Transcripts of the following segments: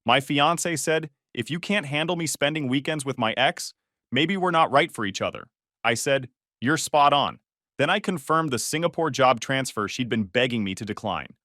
My fiancé said, if you can't handle me spending weekends with my ex, maybe we're not right for each other. I said, you're spot on. Then I confirmed the Singapore job transfer she'd been begging me to decline.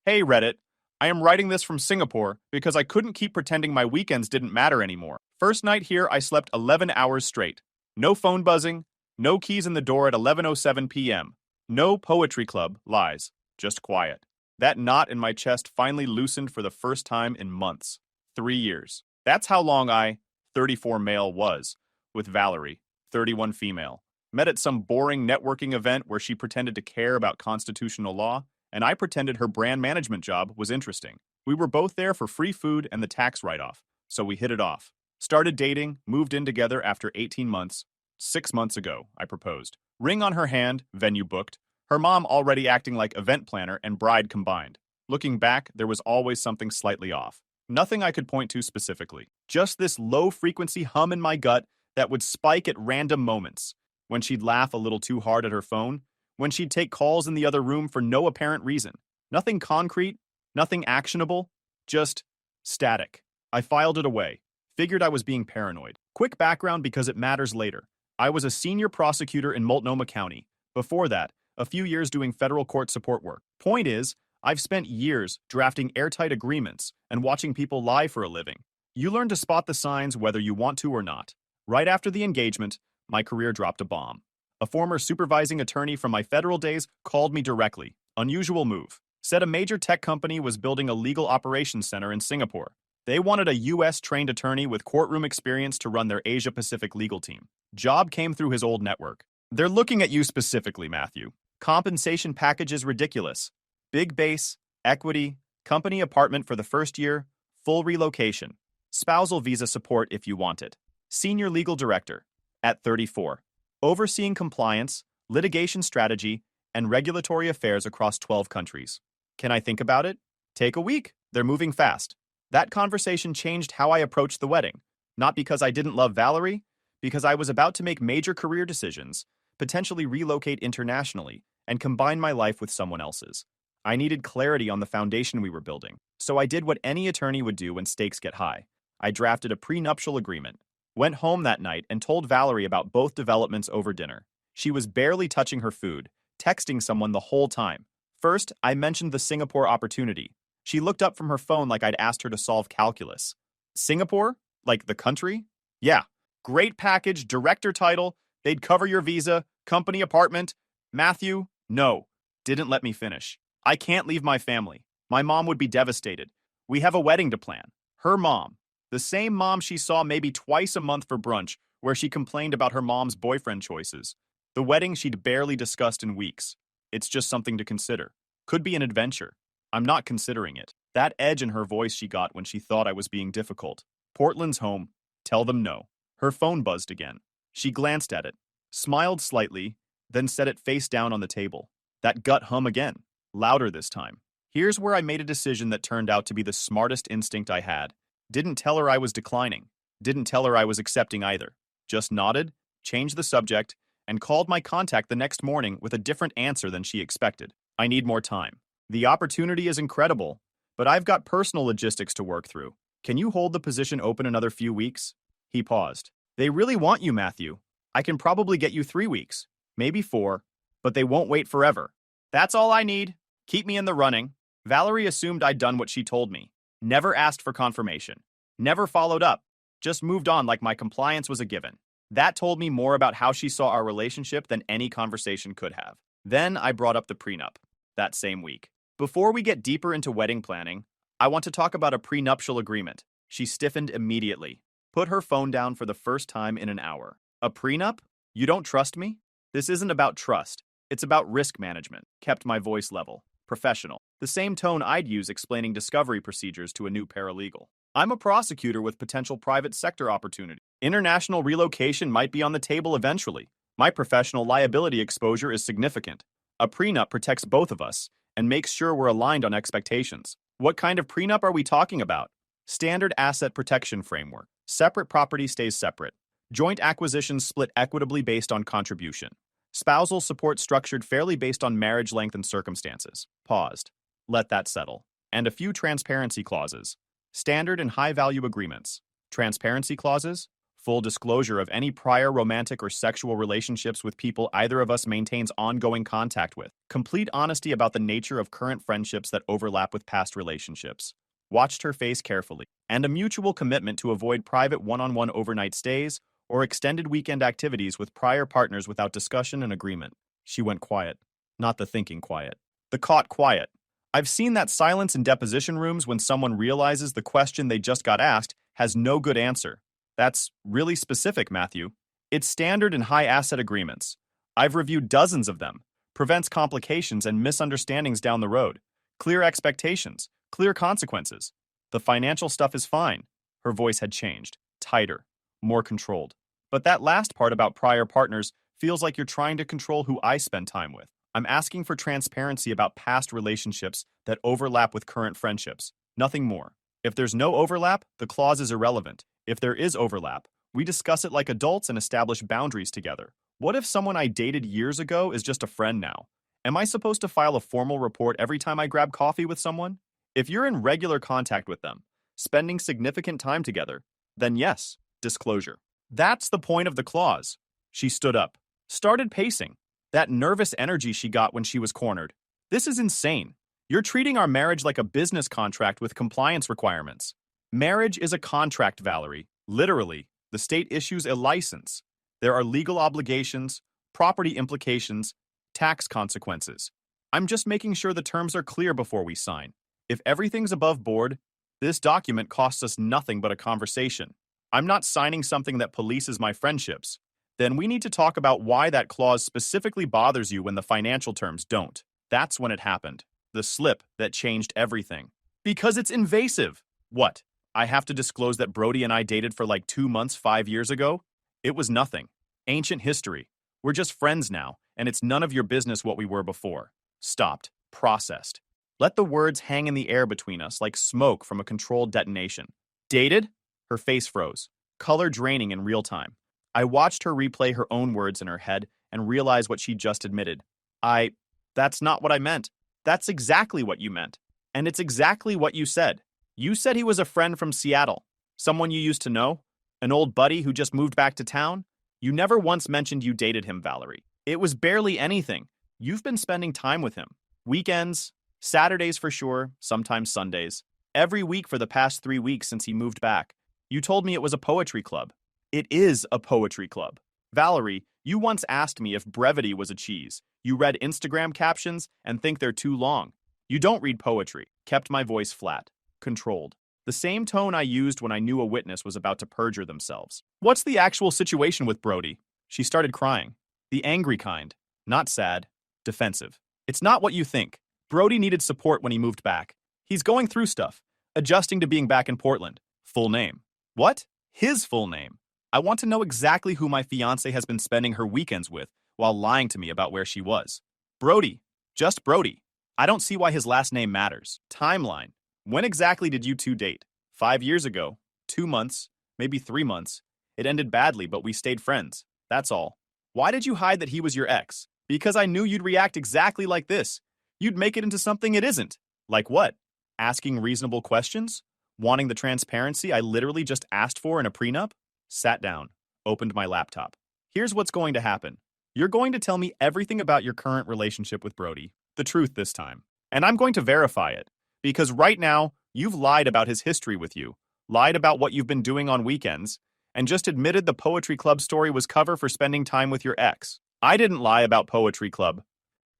Hey Reddit, I am writing this from Singapore because I couldn't keep pretending my weekends didn't matter anymore. First night here, I slept 11 hours straight. No phone buzzing, no keys in the door at 11:07 p.m. No poetry club, lies, just quiet. That knot in my chest finally loosened for the first time in months. 3 years. That's how long I, 34 male, was with Valerie, 31 female. Met at some boring networking event where she pretended to care about constitutional law, and I pretended her brand management job was interesting. We were both there for free food and the tax write-off, so we hit it off. Started dating, moved in together after 18 months. 6 months ago, I proposed. Ring on her hand, venue booked. Her mom already acting like event planner and bride combined. Looking back, there was always something slightly off. Nothing I could point to specifically. Just this low-frequency hum in my gut that would spike at random moments. When she'd laugh a little too hard at her phone, when she'd take calls in the other room for no apparent reason. Nothing concrete, nothing actionable, just static. I filed it away. Figured I was being paranoid. Quick background because it matters later. I was a senior prosecutor in Multnomah County. Before that, a few years doing federal court support work. Point is, I've spent years drafting airtight agreements and watching people lie for a living. You learn to spot the signs whether you want to or not. Right after the engagement, my career dropped a bomb. A former supervising attorney from my federal days called me directly. Unusual move. Said a major tech company was building a legal operations center in Singapore. They wanted a US-trained attorney with courtroom experience to run their Asia-Pacific legal team. Job came through his old network. They're looking at you specifically, Matthew. Compensation package is ridiculous. Big base, equity, company apartment for the first year, full relocation. Spousal visa support if you want it. Senior legal director, at 34. Overseeing compliance, litigation strategy, and regulatory affairs across 12 countries. Can I think about it? Take a week. They're moving fast. That conversation changed how I approached the wedding. Not because I didn't love Valerie, because I was about to make major career decisions, potentially relocate internationally, and combine my life with someone else's. I needed clarity on the foundation we were building, so I did what any attorney would do when stakes get high. I drafted a prenuptial agreement, went home that night and told Valerie about both developments over dinner. She was barely touching her food, texting someone the whole time. First, I mentioned the Singapore opportunity. She looked up from her phone like I'd asked her to solve calculus. Singapore? Like the country? Yeah. Great package, director title, they'd cover your visa, company apartment. Matthew, no. Didn't let me finish. I can't leave my family. My mom would be devastated. We have a wedding to plan. Her mom. The same mom she saw maybe twice a month for brunch, where she complained about her mom's boyfriend choices. The wedding she'd barely discussed in weeks. It's just something to consider. Could be an adventure. I'm not considering it. That edge in her voice she got when she thought I was being difficult. Portland's home. Tell them no. Her phone buzzed again. She glanced at it, smiled slightly, then set it face down on the table. That gut hum again. Louder this time. Here's where I made a decision that turned out to be the smartest instinct I had. Didn't tell her I was declining. Didn't tell her I was accepting either. Just nodded, changed the subject, and called my contact the next morning with a different answer than she expected. I need more time. The opportunity is incredible, but I've got personal logistics to work through. Can you hold the position open another few weeks? He paused. They really want you, Matthew. I can probably get you 3 weeks, maybe 4, but they won't wait forever. That's all I need. Keep me in the running. Valerie assumed I'd done what she told me. Never asked for confirmation. Never followed up. Just moved on like my compliance was a given. That told me more about how she saw our relationship than any conversation could have. Then I brought up the prenup, that same week. Before we get deeper into wedding planning, I want to talk about a prenuptial agreement. She stiffened immediately. Put her phone down for the first time in an hour. A prenup? You don't trust me? This isn't about trust. It's about risk management. Kept my voice level. Professional. The same tone I'd use explaining discovery procedures to a new paralegal. I'm a prosecutor with potential private sector opportunity. International relocation might be on the table eventually. My professional liability exposure is significant. A prenup protects both of us and makes sure we're aligned on expectations. What kind of prenup are we talking about? Standard asset protection framework. Separate property stays separate. Joint acquisitions split equitably based on contribution. Spousal support structured fairly based on marriage length and circumstances. Paused. Let that settle. And a few transparency clauses. Standard and high-value agreements. Transparency clauses. Full disclosure of any prior romantic or sexual relationships with people either of us maintains ongoing contact with. Complete honesty about the nature of current friendships that overlap with past relationships. Watched her face carefully. And a mutual commitment to avoid private one-on-one overnight stays or extended weekend activities with prior partners without discussion and agreement. She went quiet. Not the thinking quiet. The caught quiet. I've seen that silence in deposition rooms when someone realizes the question they just got asked has no good answer. That's really specific, Matthew. It's standard in high asset agreements. I've reviewed dozens of them. Prevents complications and misunderstandings down the road. Clear expectations, clear consequences. The financial stuff is fine. Her voice had changed. Tighter. More controlled. But that last part about prior partners feels like you're trying to control who I spend time with. I'm asking for transparency about past relationships that overlap with current friendships. Nothing more. If there's no overlap, the clause is irrelevant. If there is overlap, we discuss it like adults and establish boundaries together. What if someone I dated years ago is just a friend now? Am I supposed to file a formal report every time I grab coffee with someone? If you're in regular contact with them, spending significant time together, then yes, disclosure. That's the point of the clause. She stood up, started pacing. That nervous energy she got when she was cornered. This is insane. You're treating our marriage like a business contract with compliance requirements. Marriage is a contract, Valerie. Literally, the state issues a license. There are legal obligations, property implications, tax consequences. I'm just making sure the terms are clear before we sign. If everything's above board, this document costs us nothing but a conversation. I'm not signing something that polices my friendships. Then we need to talk about why that clause specifically bothers you when the financial terms don't. That's when it happened. The slip that changed everything. Because it's invasive. What? I have to disclose that Brody and I dated for like 2 months 5 years ago? It was nothing. Ancient history. We're just friends now, and it's none of your business what we were before. Stopped. Processed. Let the words hang in the air between us like smoke from a controlled detonation. Dated? Her face froze. Color draining in real time. I watched her replay her own words in her head and realize what she just admitted. That's not what I meant. That's exactly what you meant. And it's exactly what you said. You said he was a friend from Seattle. Someone you used to know? An old buddy who just moved back to town? You never once mentioned you dated him, Valerie. It was barely anything. You've been spending time with him. Weekends, Saturdays for sure, sometimes Sundays. Every week for the past 3 weeks since he moved back. You told me it was a poetry club. It is a poetry club. Valerie, you once asked me if brevity was a cheese. You read Instagram captions and think they're too long. You don't read poetry. Kept my voice flat. Controlled. The same tone I used when I knew a witness was about to perjure themselves. What's the actual situation with Brody? She started crying. The angry kind. Not sad. Defensive. It's not what you think. Brody needed support when he moved back. He's going through stuff. Adjusting to being back in Portland. Full name. What? His full name. I want to know exactly who my fiancée has been spending her weekends with while lying to me about where she was. Brody. Just Brody. I don't see why his last name matters. Timeline. When exactly did you two date? 5 years ago. 2 months. Maybe 3 months. It ended badly, but we stayed friends. That's all. Why did you hide that he was your ex? Because I knew you'd react exactly like this. You'd make it into something it isn't. Like what? Asking reasonable questions? Wanting the transparency I literally just asked for in a prenup? Sat down. Opened my laptop. Here's what's going to happen. You're going to tell me everything about your current relationship with Brody. The truth this time. And I'm going to verify it. Because right now, you've lied about his history with you. Lied about what you've been doing on weekends. And just admitted the Poetry Club story was cover for spending time with your ex. I didn't lie about Poetry Club.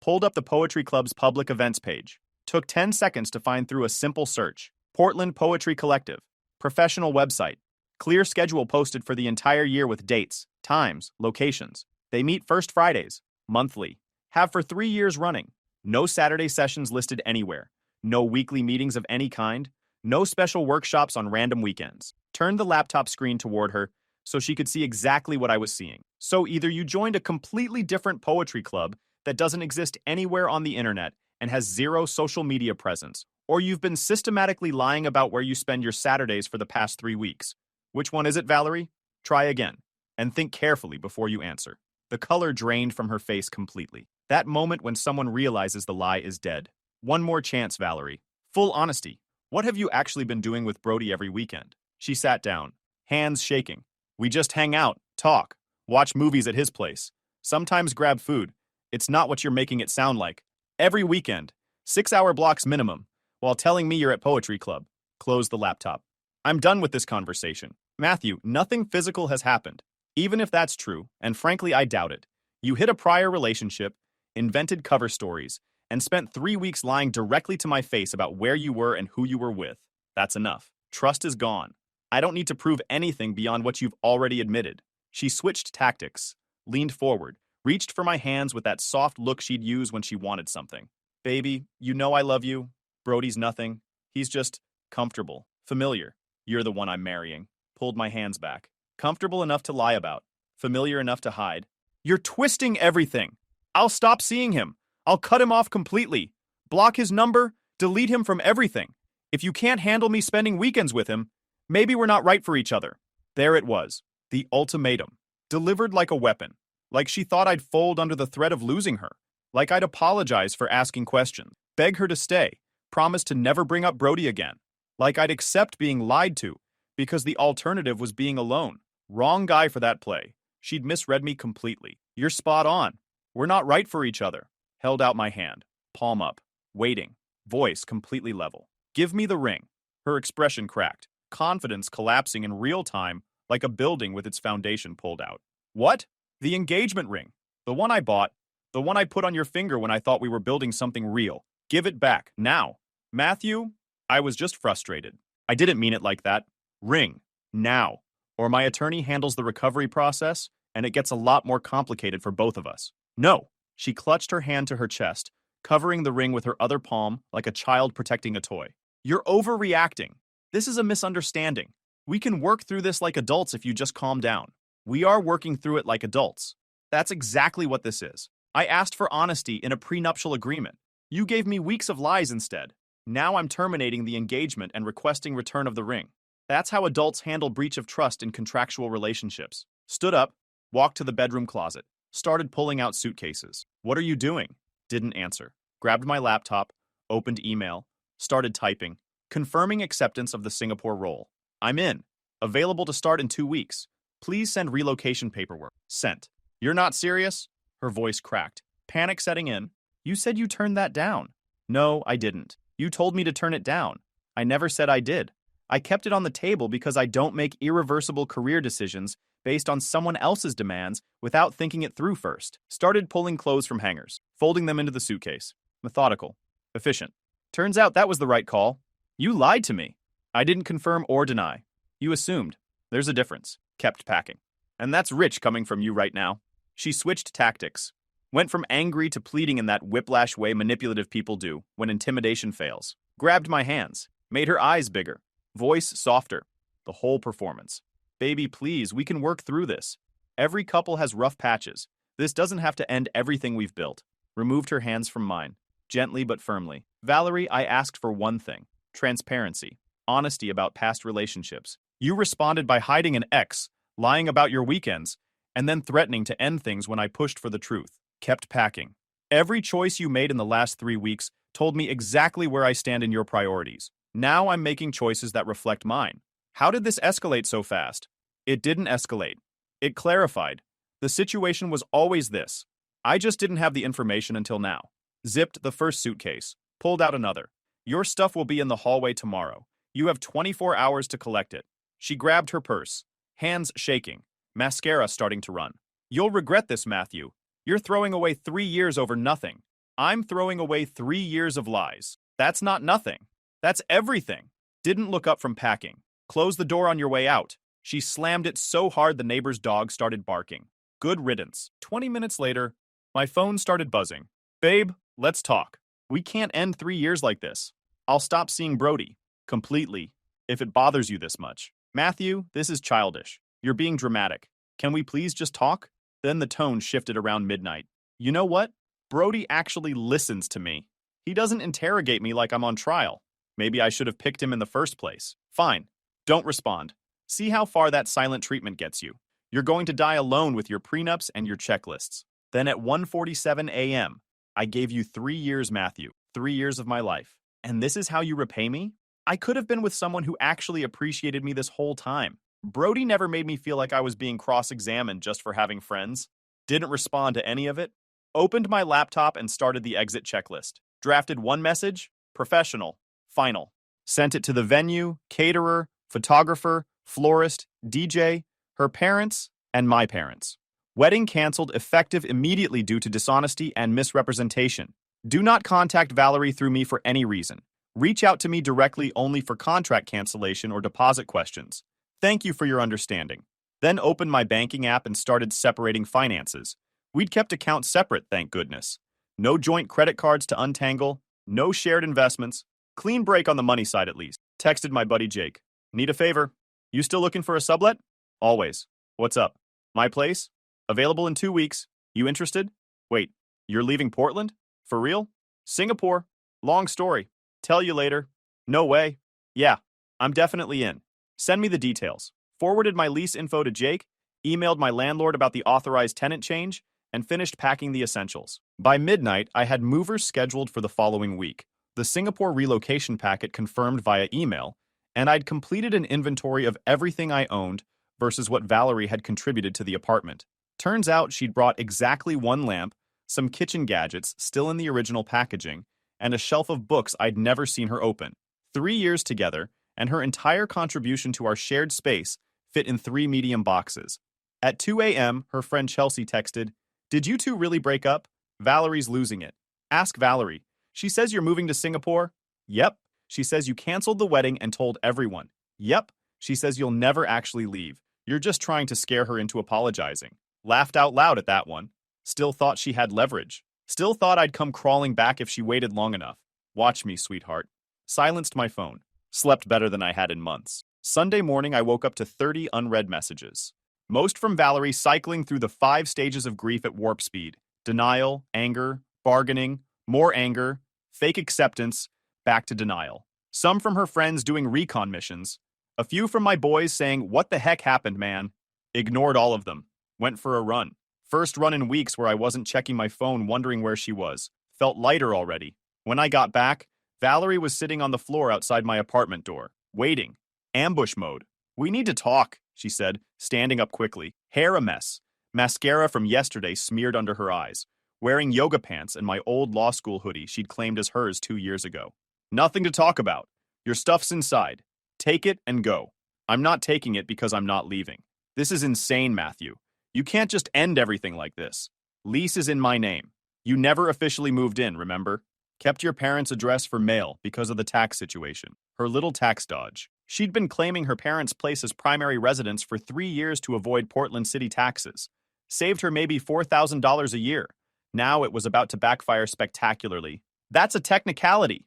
Pulled up the Poetry Club's public events page. Took 10 seconds to find through a simple search. Portland Poetry Collective. Professional website. Clear schedule posted for the entire year with dates, times, locations. They meet first Fridays, monthly. Have for 3 years running. No Saturday sessions listed anywhere. No weekly meetings of any kind. No special workshops on random weekends. Turned the laptop screen toward her so she could see exactly what I was seeing. So either you joined a completely different poetry club that doesn't exist anywhere on the internet and has zero social media presence, or you've been systematically lying about where you spend your Saturdays for the past 3 weeks. Which one is it, Valerie? Try again, and think carefully before you answer. The color drained from her face completely. That moment when someone realizes the lie is dead. One more chance, Valerie. Full honesty. What have you actually been doing with Brody every weekend? She sat down, hands shaking. We just hang out, talk, watch movies at his place, sometimes grab food. It's not what you're making it sound like. Every weekend, 6-hour blocks minimum, while telling me you're at poetry club. Close the laptop. I'm done with this conversation. Matthew, nothing physical has happened. Even if that's true, and frankly I doubt it, you hit a prior relationship, invented cover stories, and spent 3 weeks lying directly to my face about where you were and who you were with. That's enough. Trust is gone. I don't need to prove anything beyond what you've already admitted. She switched tactics, leaned forward, reached for my hands with that soft look she'd use when she wanted something. Baby, you know I love you. Brody's nothing. He's just comfortable, familiar. You're the one I'm marrying. Pulled my hands back. Comfortable enough to lie about. Familiar enough to hide. You're twisting everything. I'll stop seeing him. I'll cut him off completely. Block his number, delete him from everything. If you can't handle me spending weekends with him, maybe we're not right for each other. There it was. The ultimatum. Delivered like a weapon. Like she thought I'd fold under the threat of losing her. Like I'd apologize for asking questions. Beg her to stay. Promise to never bring up Brody again. Like I'd accept being lied to, because the alternative was being alone. Wrong guy for that play. She'd misread me completely. You're spot on. We're not right for each other. Held out my hand, palm up, waiting, voice completely level. Give me the ring. Her expression cracked, confidence collapsing in real time like a building with its foundation pulled out. What? The engagement ring. The one I bought. The one I put on your finger when I thought we were building something real. Give it back, now. Matthew? I was just frustrated. I didn't mean it like that. Ring. Now. Or my attorney handles the recovery process, and it gets a lot more complicated for both of us. No. She clutched her hand to her chest, covering the ring with her other palm like a child protecting a toy. You're overreacting. This is a misunderstanding. We can work through this like adults if you just calm down. We are working through it like adults. That's exactly what this is. I asked for honesty in a prenuptial agreement. You gave me weeks of lies instead. Now I'm terminating the engagement and requesting return of the ring. That's how adults handle breach of trust in contractual relationships. Stood up, walked to the bedroom closet, started pulling out suitcases. What are you doing? Didn't answer. Grabbed my laptop, opened email, started typing, confirming acceptance of the Singapore role. I'm in. Available to start in 2 weeks. Please send relocation paperwork. Sent. You're not serious? Her voice cracked. Panic setting in. You said you turned that down. No, I didn't. You told me to turn it down. I never said I did. I kept it on the table because I don't make irreversible career decisions based on someone else's demands without thinking it through first. Started pulling clothes from hangers, folding them into the suitcase. Methodical. Efficient. Turns out that was the right call. You lied to me. I didn't confirm or deny. You assumed. There's a difference. Kept packing. And that's rich coming from you right now. She switched tactics. Went from angry to pleading in that whiplash way manipulative people do when intimidation fails. Grabbed my hands. Made her eyes bigger. Voice softer. The whole performance. Baby, please, we can work through this. Every couple has rough patches. This doesn't have to end everything we've built. Removed her hands from mine. Gently but firmly. Valerie, I asked for one thing. Transparency. Honesty about past relationships. You responded by hiding an ex, lying about your weekends, and then threatening to end things when I pushed for the truth. Kept packing. Every choice you made in the last 3 weeks told me exactly where I stand in your priorities. Now I'm making choices that reflect mine. How did this escalate so fast? It didn't escalate. It clarified. The situation was always this. I just didn't have the information until now. Zipped the first suitcase. Pulled out another. Your stuff will be in the hallway tomorrow. You have 24 hours to collect it. She grabbed her purse. Hands shaking. Mascara starting to run. You'll regret this, Matthew. You're throwing away 3 years over nothing. I'm throwing away 3 years of lies. That's not nothing. That's everything. Didn't look up from packing. Close the door on your way out. She slammed it so hard the neighbor's dog started barking. Good riddance. 20 minutes later, my phone started buzzing. Babe, let's talk. We can't end 3 years like this. I'll stop seeing Brody. Completely. If it bothers you this much. Matthew, this is childish. You're being dramatic. Can we please just talk? Then the tone shifted around midnight. You know what? Brody actually listens to me. He doesn't interrogate me like I'm on trial. Maybe I should have picked him in the first place. Fine. Don't respond. See how far that silent treatment gets you. You're going to die alone with your prenups and your checklists. Then at 1:47 a.m., I gave you 3 years, Matthew. 3 years of my life. And this is how you repay me? I could have been with someone who actually appreciated me this whole time. Brody never made me feel like I was being cross-examined just for having friends. Didn't respond to any of it. Opened my laptop and started the exit checklist. Drafted one message, professional, final. Sent it to the venue, caterer, photographer, florist, DJ, her parents, and my parents. Wedding canceled effective immediately due to dishonesty and misrepresentation. Do not contact Valerie through me for any reason. Reach out to me directly only for contract cancellation or deposit questions. Thank you for your understanding. Then opened my banking app and started separating finances. We'd kept accounts separate, thank goodness. No joint credit cards to untangle, no shared investments. Clean break on the money side at least. Texted my buddy Jake. Need a favor? You still looking for a sublet? Always. What's up? My place? Available in 2 weeks. You interested? Wait, you're leaving Portland? For real? Singapore? Long story. Tell you later. No way. Yeah, I'm definitely in. Send me the details. Forwarded my lease info to Jake, emailed my landlord about the authorized tenant change, and finished packing the essentials. By midnight, I had movers scheduled for the following week, the Singapore relocation packet confirmed via email, and I'd completed an inventory of everything I owned versus what Valerie had contributed to the apartment. Turns out she'd brought exactly one lamp, some kitchen gadgets still in the original packaging, and a shelf of books I'd never seen her open. 3 years together, and her entire contribution to our shared space fit in 3 medium boxes. At 2 a.m., her friend Chelsea texted, "Did you two really break up? Valerie's losing it. Ask Valerie. She says you're moving to Singapore? Yep. She says you canceled the wedding and told everyone. Yep. She says you'll never actually leave. You're just trying to scare her into apologizing." Laughed out loud at that one. Still thought she had leverage. Still thought I'd come crawling back if she waited long enough. Watch me, sweetheart. Silenced my phone. Slept better than I had in months. Sunday morning, I woke up to 30 unread messages. Most from Valerie cycling through the 5 stages of grief at warp speed. Denial, anger, bargaining, more anger, fake acceptance, back to denial. Some from her friends doing recon missions. A few from my boys saying, "What the heck happened, man?" Ignored all of them. Went for a run. First run in weeks where I wasn't checking my phone wondering where she was. Felt lighter already. When I got back, Valerie was sitting on the floor outside my apartment door, waiting. Ambush mode. "We need to talk," she said, standing up quickly. Hair a mess. Mascara from yesterday smeared under her eyes. Wearing yoga pants and my old law school hoodie she'd claimed as hers 2 years ago. "Nothing to talk about. Your stuff's inside. Take it and go." I'm not taking it because I'm not leaving. This is insane, Matthew. You can't just end everything like this. Lease is in my name. You never officially moved in, remember? Kept your parents' address for mail because of the tax situation. Her little tax dodge. She'd been claiming her parents' place as primary residence for 3 years to avoid Portland City taxes. Saved her maybe $4,000 a year. Now it was about to backfire spectacularly. That's a technicality.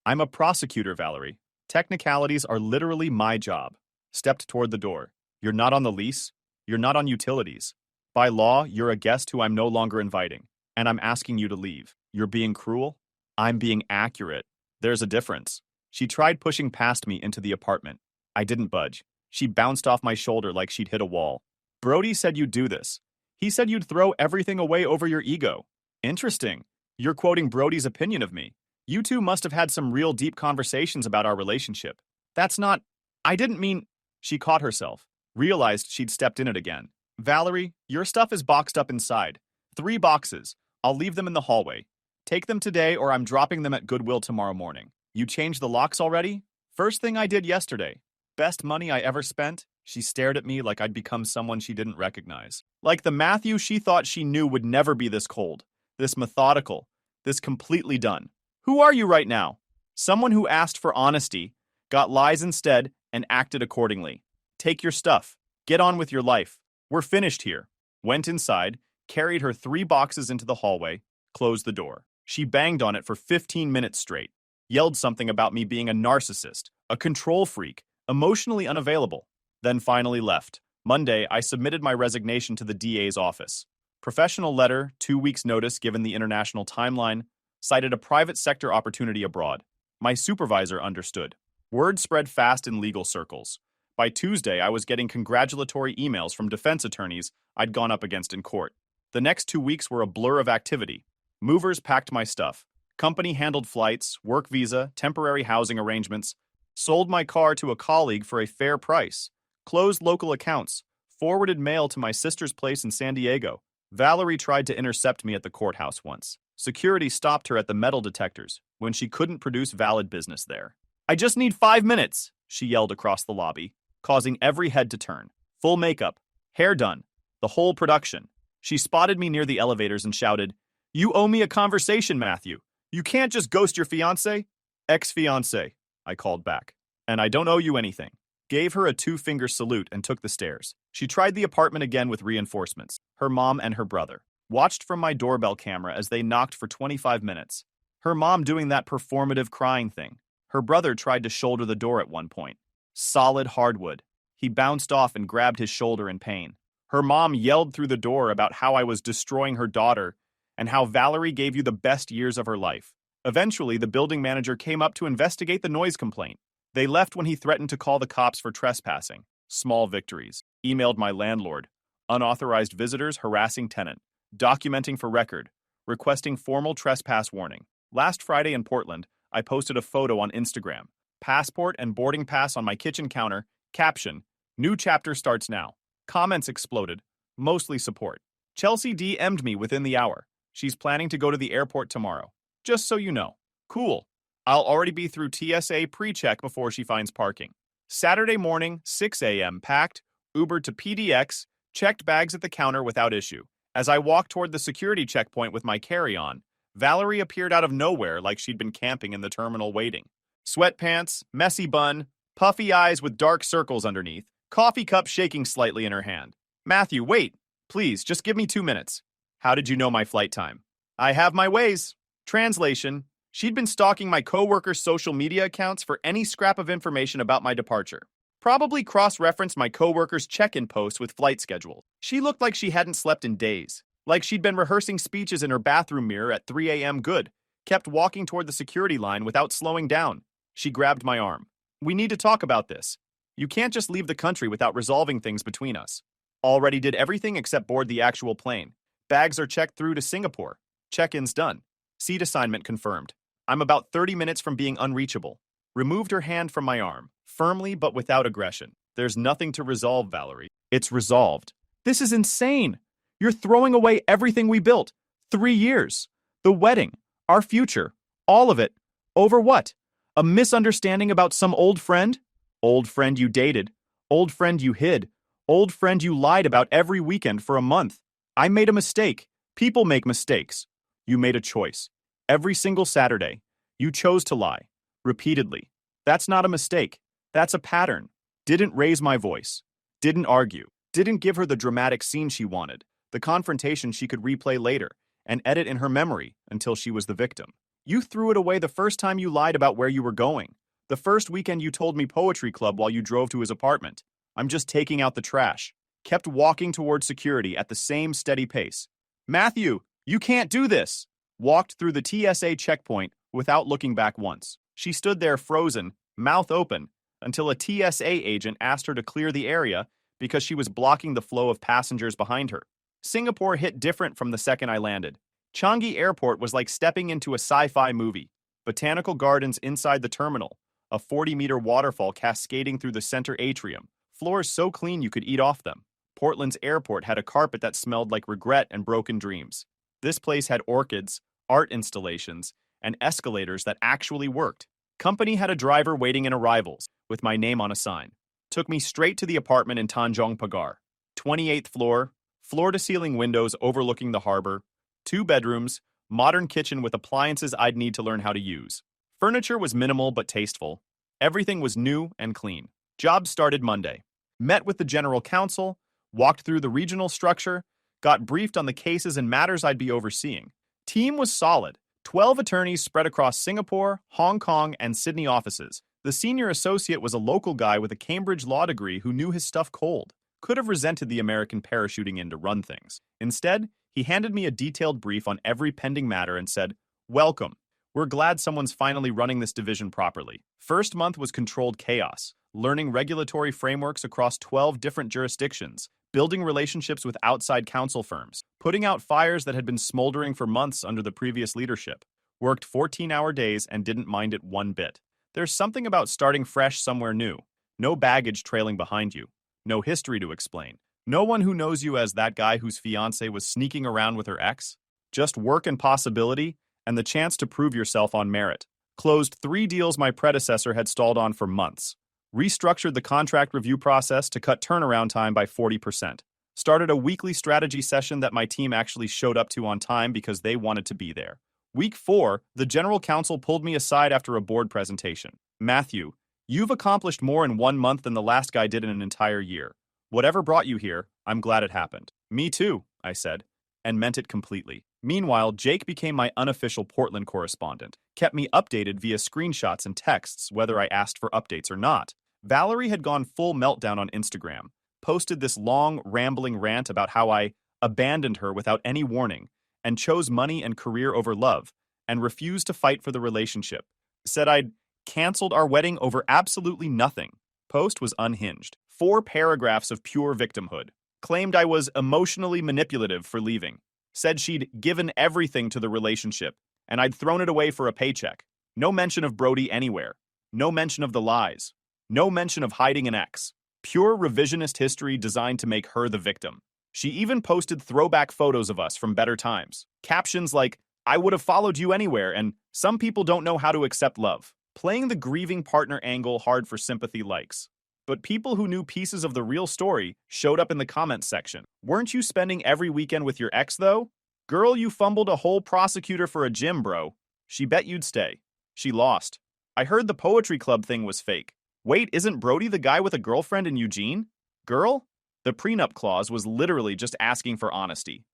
I'm a prosecutor, Valerie. Technicalities are literally my job. Stepped toward the door. You're not on the lease. You're not on utilities. By law, you're a guest who I'm no longer inviting, and I'm asking you to leave. You're being cruel? I'm being accurate. There's a difference. She tried pushing past me into the apartment. I didn't budge. She bounced off my shoulder like she'd hit a wall. Brody said you'd do this. He said you'd throw everything away over your ego. Interesting. You're quoting Brody's opinion of me. You two must have had some real deep conversations about our relationship. That's not... I didn't mean... She caught herself. Realized she'd stepped in it again. Valerie, your stuff is boxed up inside. 3 boxes. I'll leave them in the hallway. Take them today or I'm dropping them at Goodwill tomorrow morning. You changed the locks already? First thing I did yesterday. Best money I ever spent? She stared at me like I'd become someone she didn't recognize. Like the Matthew she thought she knew would never be this cold, this methodical, this completely done. Who are you right now? Someone who asked for honesty, got lies instead, and acted accordingly. Take your stuff. Get on with your life. We're finished here. Went inside, carried her 3 boxes into the hallway, closed the door. She banged on it for 15 minutes straight. Yelled something about me being a narcissist, a control freak, emotionally unavailable. Then finally left. Monday, I submitted my resignation to the DA's office. Professional letter, 2 weeks notice given the international timeline, cited a private sector opportunity abroad. My supervisor understood. Word spread fast in legal circles. By Tuesday, I was getting congratulatory emails from defense attorneys I'd gone up against in court. The next 2 weeks were a blur of activity. Movers packed my stuff. Company handled flights, work visa, temporary housing arrangements. Sold my car to a colleague for a fair price. Closed local accounts. Forwarded mail to my sister's place in San Diego. Valerie tried to intercept me at the courthouse once. Security stopped her at the metal detectors when she couldn't produce valid business there. I just need 5 minutes, she yelled across the lobby, causing every head to turn. Full makeup, hair done, the whole production. She spotted me near the elevators and shouted, "You owe me a conversation, Matthew. You can't just ghost your fiancé." Ex-fiancé, I called back. And I don't owe you anything. Gave her a two-finger salute and took the stairs. She tried the apartment again with reinforcements, her mom and her brother. Watched from my doorbell camera as they knocked for 25 minutes. Her mom doing that performative crying thing. Her brother tried to shoulder the door at one point. Solid hardwood. He bounced off and grabbed his shoulder in pain. Her mom yelled through the door about how I was destroying her daughter and how Valerie gave you the best years of her life. Eventually, the building manager came up to investigate the noise complaint. They left when he threatened to call the cops for trespassing. Small victories. Emailed my landlord. Unauthorized visitors harassing tenant. Documenting for record. Requesting formal trespass warning. Last Friday in Portland, I posted a photo on Instagram. Passport and boarding pass on my kitchen counter. Caption, "New chapter starts now." Comments exploded. Mostly support. Chelsea DM'd me within the hour. She's planning to go to the airport tomorrow. Just so you know. Cool. I'll already be through TSA pre-check before she finds parking. Saturday morning, 6 a.m. packed, Ubered to PDX, checked bags at the counter without issue. As I walked toward the security checkpoint with my carry-on, Valerie appeared out of nowhere like she'd been camping in the terminal waiting. Sweatpants, messy bun, puffy eyes with dark circles underneath, coffee cup shaking slightly in her hand. "Matthew, wait. Please, just give me 2 minutes." "How did you know my flight time?" "I have my ways." Translation, she'd been stalking my coworkers' social media accounts for any scrap of information about my departure. Probably cross-referenced my coworkers' check-in posts with flight schedule. She looked like she hadn't slept in days. Like she'd been rehearsing speeches in her bathroom mirror at 3 a.m. good. Kept walking toward the security line without slowing down. She grabbed my arm. "We need to talk about this. You can't just leave the country without resolving things between us." Already did everything except board the actual plane. Bags are checked through to Singapore. Check-in's done. Seat assignment confirmed. I'm about 30 minutes from being unreachable. Removed her hand from my arm, firmly but without aggression. "There's nothing to resolve, Valerie. It's resolved." "This is insane. You're throwing away everything we built. 3 years. The wedding. Our future. All of it. Over what? A misunderstanding about some old friend? Old friend you dated. Old friend you hid. Old friend you lied about every weekend for a month. I made a mistake. People make mistakes. You made a choice. Every single Saturday. You chose to lie. Repeatedly. That's not a mistake. That's a pattern. Didn't raise my voice. Didn't argue. Didn't give her the dramatic scene she wanted. The confrontation she could replay later and edit in her memory until she was the victim. You threw it away the first time you lied about where you were going. The first weekend you told me poetry club while you drove to his apartment. I'm just taking out the trash. Kept walking toward security at the same steady pace. "Matthew, you can't do this." Walked through the TSA checkpoint without looking back once. She stood there frozen, mouth open, until a TSA agent asked her to clear the area because she was blocking the flow of passengers behind her. Singapore hit different from the second I landed. Changi Airport was like stepping into a sci-fi movie. Botanical gardens inside the terminal, a 40-meter waterfall cascading through the center atrium, floors so clean you could eat off them. Portland's airport had a carpet that smelled like regret and broken dreams. This place had orchids, art installations, and escalators that actually worked. Company had a driver waiting in arrivals, with my name on a sign. Took me straight to the apartment in Tanjong Pagar. 28th floor, floor-to-ceiling windows overlooking the harbor, 2 bedrooms, modern kitchen with appliances I'd need to learn how to use. Furniture was minimal but tasteful. Everything was new and clean. Job started Monday. Met with the general counsel, walked through the regional structure, got briefed on the cases and matters I'd be overseeing. Team was solid. 12 attorneys spread across Singapore, Hong Kong, and Sydney offices. The senior associate was a local guy with a Cambridge law degree who knew his stuff cold. Could have resented the American parachuting in to run things. Instead, he handed me a detailed brief on every pending matter and said, "Welcome. We're glad someone's finally running this division properly." First month was controlled chaos, learning regulatory frameworks across 12 different jurisdictions, building relationships with outside counsel firms, putting out fires that had been smoldering for months under the previous leadership. Worked 14-hour days and didn't mind it one bit. There's something about starting fresh somewhere new. No baggage trailing behind you. No history to explain. No one who knows you as that guy whose fiancée was sneaking around with her ex. Just work and possibility, and the chance to prove yourself on merit. Closed 3 deals my predecessor had stalled on for months. Restructured the contract review process to cut turnaround time by 40%. Started a weekly strategy session that my team actually showed up to on time because they wanted to be there. Week 4, the general counsel pulled me aside after a board presentation. Matthew, you've accomplished more in 1 month than the last guy did in an entire year. Whatever brought you here, I'm glad it happened. Me too, I said, and meant it completely. Meanwhile, Jake became my unofficial Portland correspondent, kept me updated via screenshots and texts whether I asked for updates or not. Valerie had gone full meltdown on Instagram, posted this long, rambling rant about how I abandoned her without any warning and chose money and career over love and refused to fight for the relationship. Said I'd canceled our wedding over absolutely nothing. Post was unhinged. 4 paragraphs of pure victimhood. Claimed I was emotionally manipulative for leaving. Said she'd given everything to the relationship, and I'd thrown it away for a paycheck. No mention of Brody anywhere. No mention of the lies. No mention of hiding an ex. Pure revisionist history designed to make her the victim. She even posted throwback photos of us from better times. Captions like, I would have followed you anywhere, and some people don't know how to accept love. Playing the grieving partner angle hard for sympathy likes. But people who knew pieces of the real story showed up in the comments section. Weren't you spending every weekend with your ex, though? Girl, you fumbled a whole prosecutor for a gym, bro. She bet you'd stay. She lost. I heard the poetry club thing was fake. Wait, isn't Brody the guy with a girlfriend in Eugene? Girl? The prenup clause was literally just asking for honesty.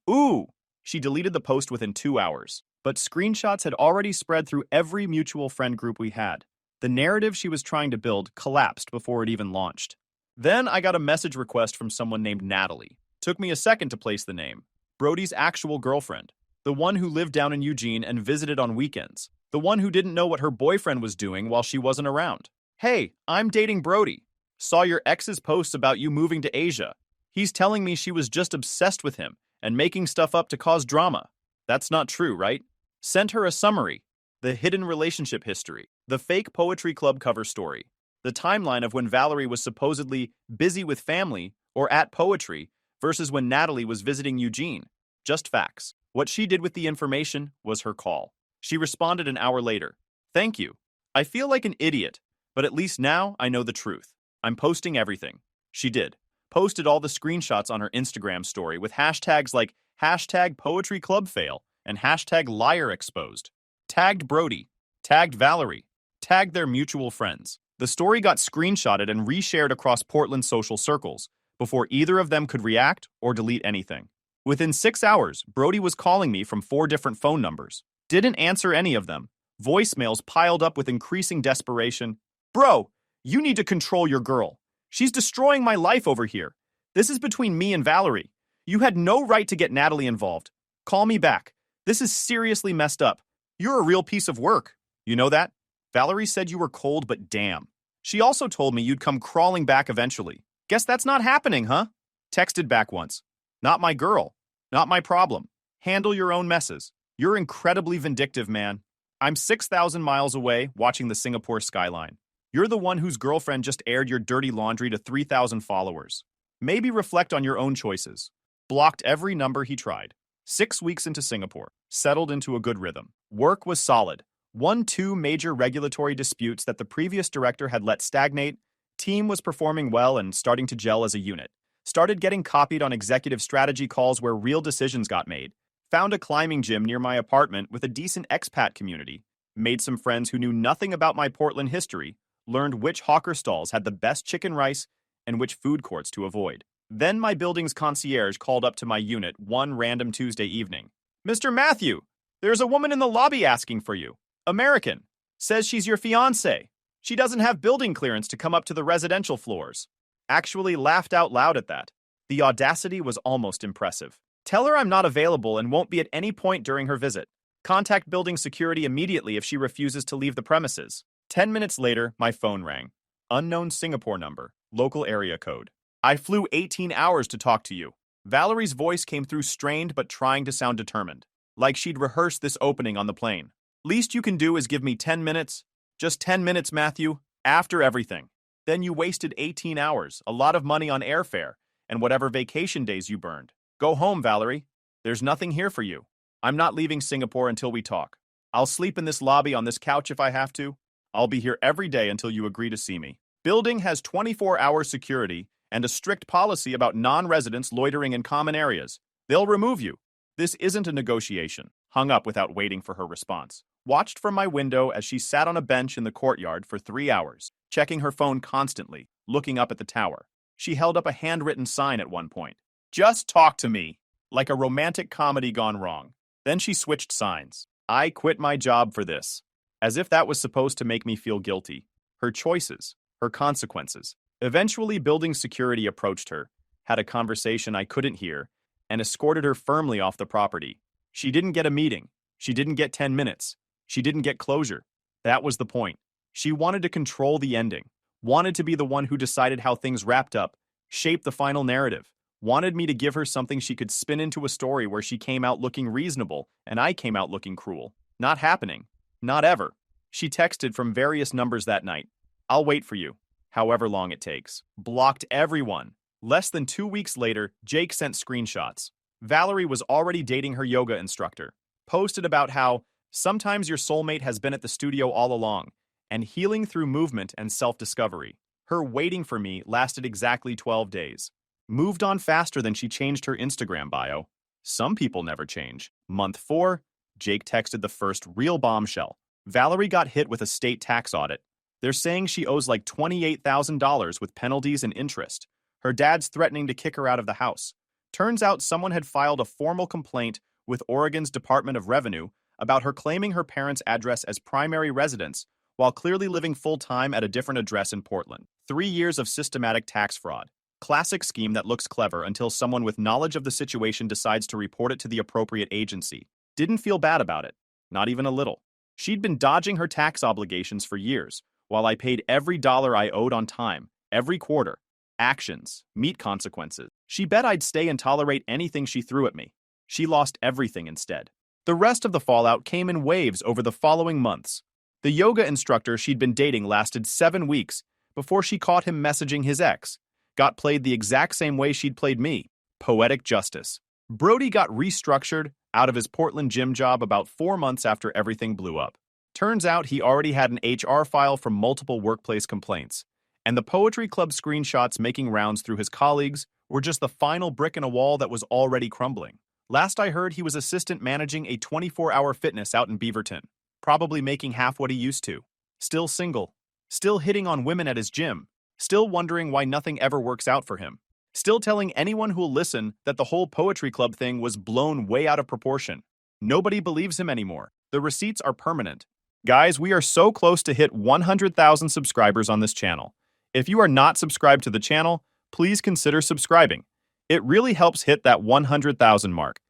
Ooh! She deleted the post within 2 hours. But screenshots had already spread through every mutual friend group we had. The narrative she was trying to build collapsed before it even launched. Then I got a message request from someone named Natalie. Took me a second to place the name. Brody's actual girlfriend. The one who lived down in Eugene and visited on weekends. The one who didn't know what her boyfriend was doing while she wasn't around. Hey, I'm dating Brody. Saw your ex's posts about you moving to Asia. He's telling me she was just obsessed with him and making stuff up to cause drama. That's not true, right? Sent her a summary. The hidden relationship history. The fake poetry club cover story. The timeline of when Valerie was supposedly busy with family or at poetry versus when Natalie was visiting Eugene. Just facts. What she did with the information was her call. She responded an hour later. Thank you. I feel like an idiot, but at least now I know the truth. I'm posting everything. She did. Posted all the screenshots on her Instagram story with hashtags like #poetryclubfail and #liarexposed. Tagged Brody. Tagged Valerie. Tagged their mutual friends. The story got screenshotted and reshared across Portland's social circles before either of them could react or delete anything. Within 6 hours, Brody was calling me from 4 different phone numbers. Didn't answer any of them. Voicemails piled up with increasing desperation. Bro, you need to control your girl. She's destroying my life over here. This is between me and Valerie. You had no right to get Natalie involved. Call me back. This is seriously messed up. You're a real piece of work. You know that? Valerie said you were cold, but damn. She also told me you'd come crawling back eventually. Guess that's not happening, huh? Texted back once. Not my girl. Not my problem. Handle your own messes. You're incredibly vindictive, man. I'm 6,000 miles away watching the Singapore skyline. You're the one whose girlfriend just aired your dirty laundry to 3,000 followers. Maybe reflect on your own choices. Blocked every number he tried. 6 weeks into Singapore. Settled into a good rhythm. Work was solid. Won 2 major regulatory disputes that the previous director had let stagnate. Team was performing well and starting to gel as a unit. Started getting copied on executive strategy calls where real decisions got made. Found a climbing gym near my apartment with a decent expat community. Made some friends who knew nothing about my Portland history. Learned which hawker stalls had the best chicken rice and which food courts to avoid. Then my building's concierge called up to my unit one random Tuesday evening. Mr. Matthew, there's a woman in the lobby asking for you. American. Says she's your fiancée. She doesn't have building clearance to come up to the residential floors. Actually laughed out loud at that. The audacity was almost impressive. Tell her I'm not available and won't be at any point during her visit. Contact building security immediately if she refuses to leave the premises. 10 minutes later, my phone rang. Unknown Singapore number. Local area code. I flew 18 hours to talk to you. Valerie's voice came through strained but trying to sound determined. Like she'd rehearsed this opening on the plane. Least you can do is give me 10 minutes. Just 10 minutes, Matthew, after everything. Then you wasted 18 hours, a lot of money on airfare, and whatever vacation days you burned. Go home, Valerie. There's nothing here for you. I'm not leaving Singapore until we talk. I'll sleep in this lobby on this couch if I have to. I'll be here every day until you agree to see me. Building has 24-hour security and a strict policy about non-residents loitering in common areas. They'll remove you. This isn't a negotiation. Hung up without waiting for her response. Watched from my window as she sat on a bench in the courtyard for 3 hours, checking her phone constantly, looking up at the tower. She held up a handwritten sign at one point. Just talk to me. Like a romantic comedy gone wrong. Then she switched signs. I quit my job for this. As if that was supposed to make me feel guilty. Her choices, her consequences. Eventually, building security approached her, had a conversation I couldn't hear, and escorted her firmly off the property. She didn't get a meeting. She didn't get 10 minutes. She didn't get closure. That was the point. She wanted to control the ending. Wanted to be the one who decided how things wrapped up, shaped the final narrative. Wanted me to give her something she could spin into a story where she came out looking reasonable and I came out looking cruel. Not happening. Not ever. She texted from various numbers that night. I'll wait for you, however long it takes. Blocked everyone. Less than 2 weeks later, Jake sent screenshots. Valerie was already dating her yoga instructor. Posted about how sometimes your soulmate has been at the studio all along and healing through movement and self-discovery. Her waiting for me lasted exactly 12 days. Moved on faster than she changed her Instagram bio. Some people never change. Month 4, Jake texted the first real bombshell. Valerie got hit with a state tax audit. They're saying she owes like $28,000 with penalties and interest. Her dad's threatening to kick her out of the house. Turns out someone had filed a formal complaint with Oregon's Department of Revenue about her claiming her parents' address as primary residence while clearly living full-time at a different address in Portland. 3 years of systematic tax fraud. Classic scheme that looks clever until someone with knowledge of the situation decides to report it to the appropriate agency. Didn't feel bad about it. Not even a little. She'd been dodging her tax obligations for years, while I paid every dollar I owed on time, every quarter. Actions, meet consequences. She bet I'd stay and tolerate anything she threw at me. She lost everything instead. The rest of the fallout came in waves over the following months. The yoga instructor she'd been dating lasted 7 weeks before she caught him messaging his ex. Got played the exact same way she'd played me. Poetic justice. Brody got restructured out of his Portland gym job about 4 months after everything blew up. Turns out he already had an HR file from multiple workplace complaints, and the Poetry Club screenshots making rounds through his colleagues were just the final brick in a wall that was already crumbling. Last I heard, he was assistant managing a 24-hour fitness out in Beaverton, probably making half what he used to. Still single. Still hitting on women at his gym. Still wondering why nothing ever works out for him. Still telling anyone who'll listen that the whole Poetry Club thing was blown way out of proportion. Nobody believes him anymore. The receipts are permanent. Guys, we are so close to hit 100,000 subscribers on this channel. If you are not subscribed to the channel, please consider subscribing. It really helps hit that 100,000 mark.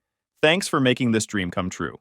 Thanks for making this dream come true.